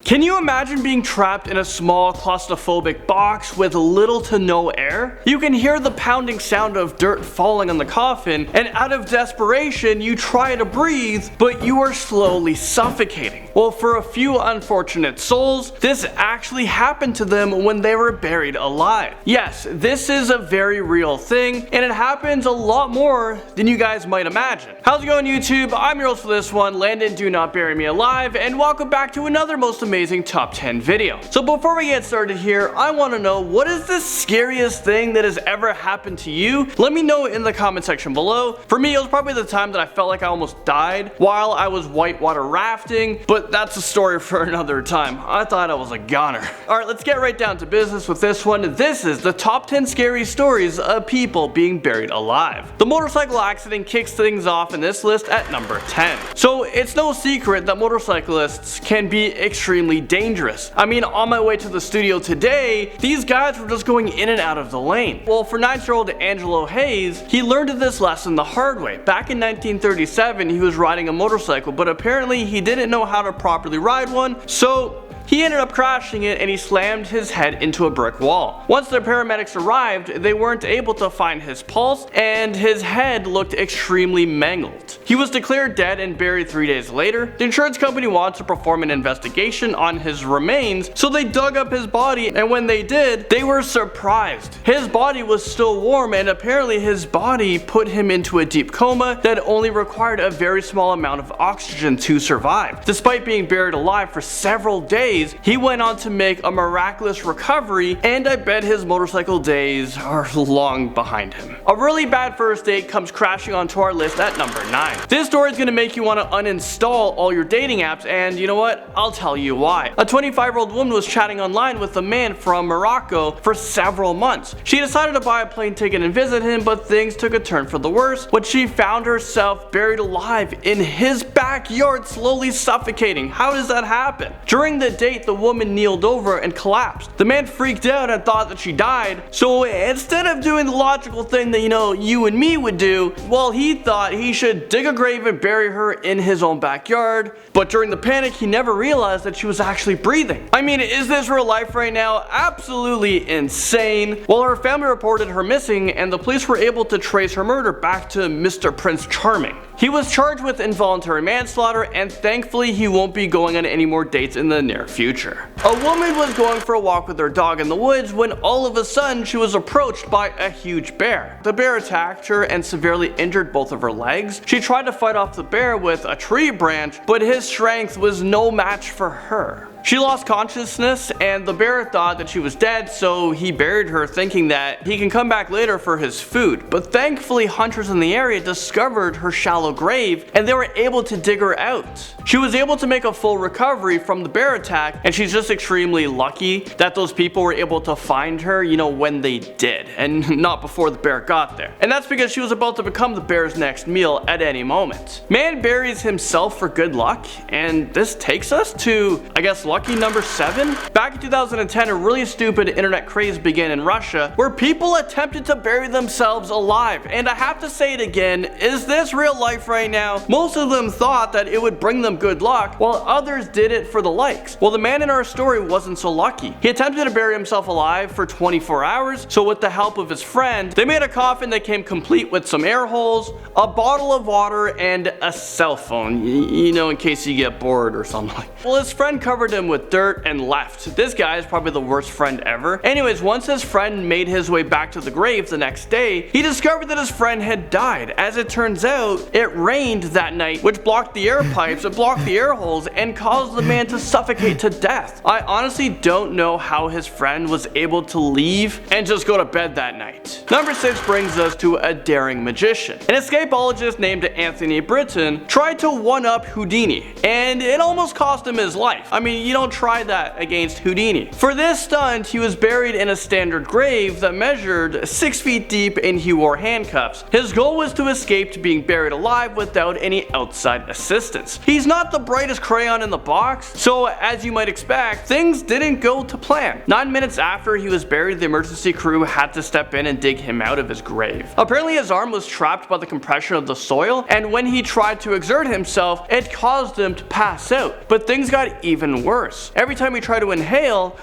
Can you imagine being trapped in a small claustrophobic box with little to no air? You can hear the pounding sound of dirt falling on the coffin, and out of desperation you try to breathe, but you are slowly suffocating. Well, for a few unfortunate souls, this actually happened to them when they were buried alive. Yes, this is a very real thing, and it happens a lot more than you guys might imagine. How's it going, YouTube? I'm your host for this one, Landon Do Not Bury Me Alive, and welcome back to another most amazing top 10 video. So before we get started here, I want to know, what is the scariest thing that has ever happened to you? Let me know in the comment section below. For me, it was probably the time that I felt like I almost died while I was whitewater rafting, but that's a story for another time. I thought I was a goner. Alright, let's get right down to business with this one. This is the top 10 scary stories of people being buried alive. The motorcycle accident kicks things off in this list at number 10. So it's no secret that motorcyclists can be extremely dangerous. I mean, on my way to the studio today, these guys were just going in and out of the lane. Well, for 9-year-old Angelo Hayes, he learned this lesson the hard way. Back in 1937, he was riding a motorcycle, but apparently he didn't know how to properly ride one, so he ended up crashing it and he slammed his head into a brick wall. Once the paramedics arrived, they weren't able to find his pulse and his head looked extremely mangled. He was declared dead and buried 3 days later. The insurance company wanted to perform an investigation on his remains, so they dug up his body, and when they did, they were surprised. His body was still warm, and apparently his body put him into a deep coma that only required a very small amount of oxygen to survive. Despite being buried alive for several days, he went on to make a miraculous recovery, and I bet his motorcycle days are long behind him. A really bad first date comes crashing onto our list at number 9. This story is going to make you want to uninstall all your dating apps, and you know what? I'll tell you why. A 25-year-old woman was chatting online with a man from Morocco for several months. She decided to buy a plane ticket and visit him, but things took a turn for the worse when she found herself buried alive in his backyard, slowly suffocating. How does that happen? During the date, the woman kneeled over and collapsed. The man freaked out and thought that she died, so instead of doing the logical thing that, you and me would do, well, he thought he should dig a grave and bury her in his own backyard. But during the panic, he never realized that she was actually breathing. I mean, is this real life right now? Absolutely insane. Well, her family reported her missing, and the police were able to trace her murder back to Mr. Prince Charming. He was charged with involuntary manslaughter, and thankfully he won't be going on any more dates in the near future. A woman was going for a walk with her dog in the woods when all of a sudden she was approached by a huge bear. The bear attacked her and severely injured both of her legs. She tried to fight off the bear with a tree branch, but his strength was no match for her. She lost consciousness, and the bear thought that she was dead, so he buried her thinking that he can come back later for his food. But thankfully, hunters in the area discovered her shallow grave, and they were able to dig her out. She was able to make a full recovery from the bear attack, and she's just extremely lucky that those people were able to find her, when they did, and not before the bear got there. And that's because she was about to become the bear's next meal at any moment. Man buries himself for good luck, and this takes us to, I guess, lucky number 7? Back in 2010, a really stupid internet craze began in Russia where people attempted to bury themselves alive. And I have to say it again, is this real life right now? Most of them thought that it would bring them good luck, while others did it for the likes. Well, the man in our story wasn't so lucky. He attempted to bury himself alive for 24 hours, so with the help of his friend, they made a coffin that came complete with some air holes, a bottle of water, and a cell phone, in case you get bored or something. Well, his friend covered him with dirt and left. This guy is probably the worst friend ever. Anyways, once his friend made his way back to the grave the next day, he discovered that his friend had died. As it turns out, it rained that night, which blocked the air pipes, it blocked the air holes, and caused the man to suffocate to death. I honestly don't know how his friend was able to leave and just go to bed that night. Number 6 brings us to a daring magician. An escapologist named Anthony Britten tried to one-up Houdini, and it almost cost him his life. I mean, you don't try that against Houdini. For this stunt, he was buried in a standard grave that measured 6 feet deep, and he wore handcuffs. His goal was to escape to being buried alive without any outside assistance. He's not the brightest crayon in the box, so as you might expect, things didn't go to plan. 9 minutes after he was buried, the emergency crew had to step in and dig him out of his grave. Apparently his arm was trapped by the compression of the soil, and when he tried to exert himself, it caused him to pass out. But things got even worse. worse. Every time he tried to inhale,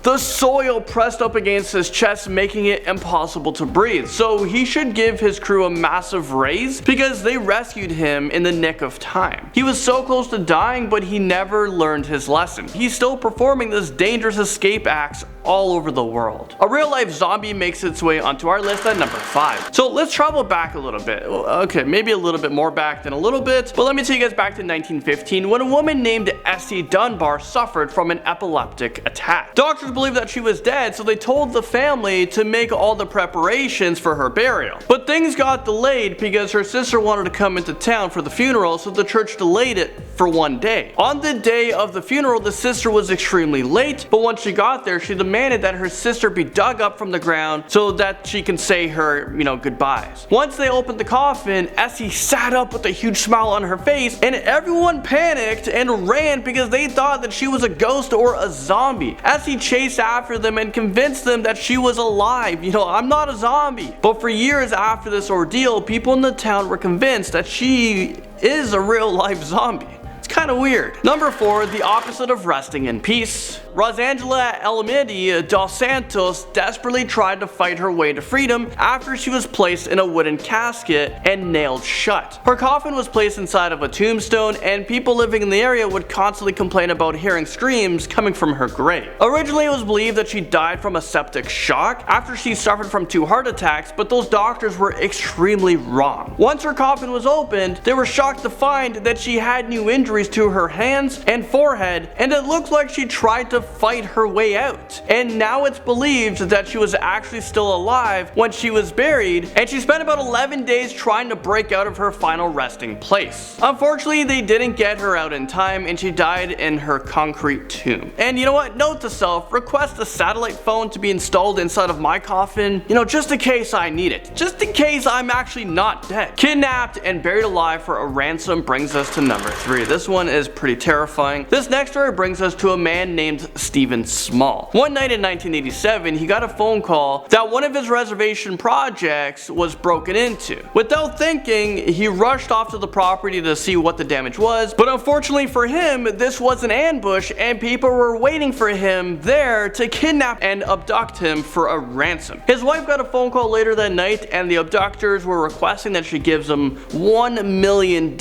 the soil pressed up against his chest, making it impossible to breathe. So he should give his crew a massive raise because they rescued him in the nick of time. He was so close to dying, but he never learned his lesson. He's still performing this dangerous escape acts all over the world. A real life zombie makes its way onto our list at number 5. So let's travel back a little bit. Okay, maybe a little bit more back than a little bit, but let me take you guys back to 1915 when a woman named Essie Dunbar suffered from an epileptic attack. Doctors believed that she was dead, so they told the family to make all the preparations for her burial. But things got delayed because her sister wanted to come into town for the funeral, so the church delayed it for one day. On the day of the funeral, the sister was extremely late, but once she got there, she demanded that her sister be dug up from the ground so that she can say her, goodbyes. Once they opened the coffin, Essie sat up with a huge smile on her face, and everyone panicked and ran because they thought that she was a ghost or a zombie. Essie chased after them and convinced them that she was alive. I'm not a zombie. But for years after this ordeal, people in the town were convinced that she is a real life zombie. It's kind of weird. Number 4, the opposite of resting in peace. Rosangela Elmidi dos Santos desperately tried to fight her way to freedom after she was placed in a wooden casket and nailed shut. Her coffin was placed inside of a tombstone, and people living in the area would constantly complain about hearing screams coming from her grave. Originally, it was believed that she died from a septic shock after she suffered from 2 heart attacks, but those doctors were extremely wrong. Once her coffin was opened, they were shocked to find that she had new injuries to her hands and forehead, and it looked like she tried to fight her way out. And now it's believed that she was actually still alive when she was buried, and she spent about 11 days trying to break out of her final resting place. Unfortunately, they didn't get her out in time, and she died in her concrete tomb. And you know what? Note to self, request a satellite phone to be installed inside of my coffin, just in case I need it. Just in case I'm actually not dead. Kidnapped and buried alive for a ransom brings us to number 3. This one is pretty terrifying. This next story brings us to a man named Stephen Small. One night in 1987, he got a phone call that one of his reservation projects was broken into. Without thinking, he rushed off to the property to see what the damage was, but unfortunately for him, this was an ambush and people were waiting for him there to kidnap and abduct him for a ransom. His wife got a phone call later that night, and the abductors were requesting that she gives him $1 million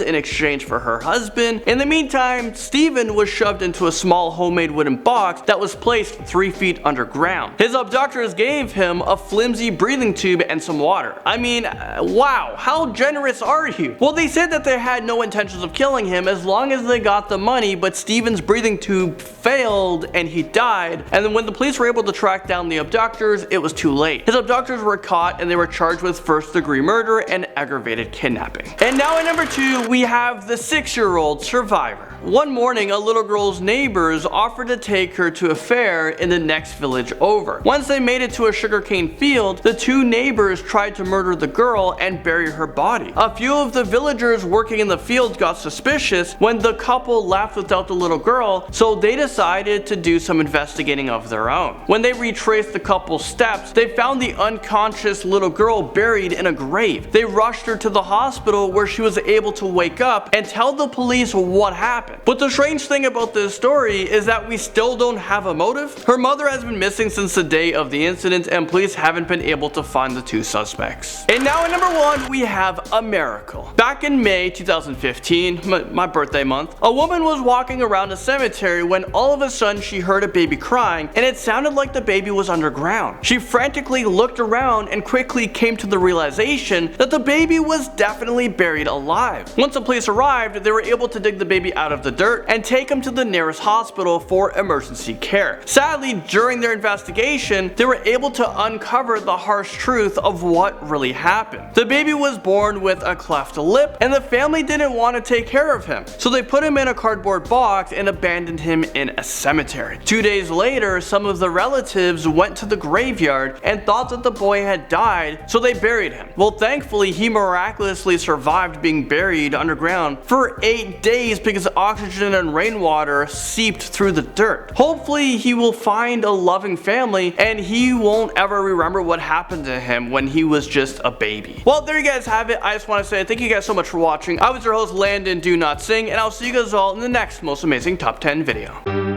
in exchange for her husband. In the meantime, Stephen was shoved into a small homemade wooden box that was placed 3 feet underground. His abductors gave him a flimsy breathing tube and some water. I mean, wow, how generous are you? Well, they said that they had no intentions of killing him as long as they got the money, but Stephen's breathing tube failed and he died, and then when the police were able to track down the abductors, it was too late. His abductors were caught and they were charged with first-degree murder and aggravated kidnapping. And now at number 2, we have the 6-year-old survivor. One morning, a little girl's neighbors offered to take her to a fair in the next village over. Once they made it to a sugarcane field, the 2 neighbors tried to murder the girl and bury her body. A few of the villagers working in the field got suspicious when the couple left without the little girl, so they decided to do some investigating of their own. When they retraced the couple's steps, they found the unconscious little girl buried in a grave. They rushed her to the hospital where she was able to wake up and tell the police what happened. But the strange thing about this story is that we still don't have a motive. Her mother has been missing since the day of the incident, and police haven't been able to find the 2 suspects. And now at number 1, we have a miracle. Back in May 2015, my birthday month, a woman was walking around a cemetery when all of a sudden she heard a baby crying, and it sounded like the baby was underground. She frantically looked around and quickly came to the realization that the baby was definitely buried alive. Once the police arrived, they were able to dig the baby out of the dirt and take him to the nearest hospital for emergency care. Sadly, during their investigation, they were able to uncover the harsh truth of what really happened. The baby was born with a cleft lip, and the family didn't want to take care of him, so they put him in a cardboard box and abandoned him in a cemetery. 2 days later, some of the relatives went to the graveyard and thought that the boy had died, so they buried him. Well, thankfully, he miraculously survived being buried underground for 8 take days because oxygen and rainwater seeped through the dirt. Hopefully he will find a loving family and he won't ever remember what happened to him when he was just a baby. Well, there you guys have it. I just want to say thank you guys so much for watching. I was your host Landon Do Not Sing, and I'll see you guys all in the next most amazing top 10 video.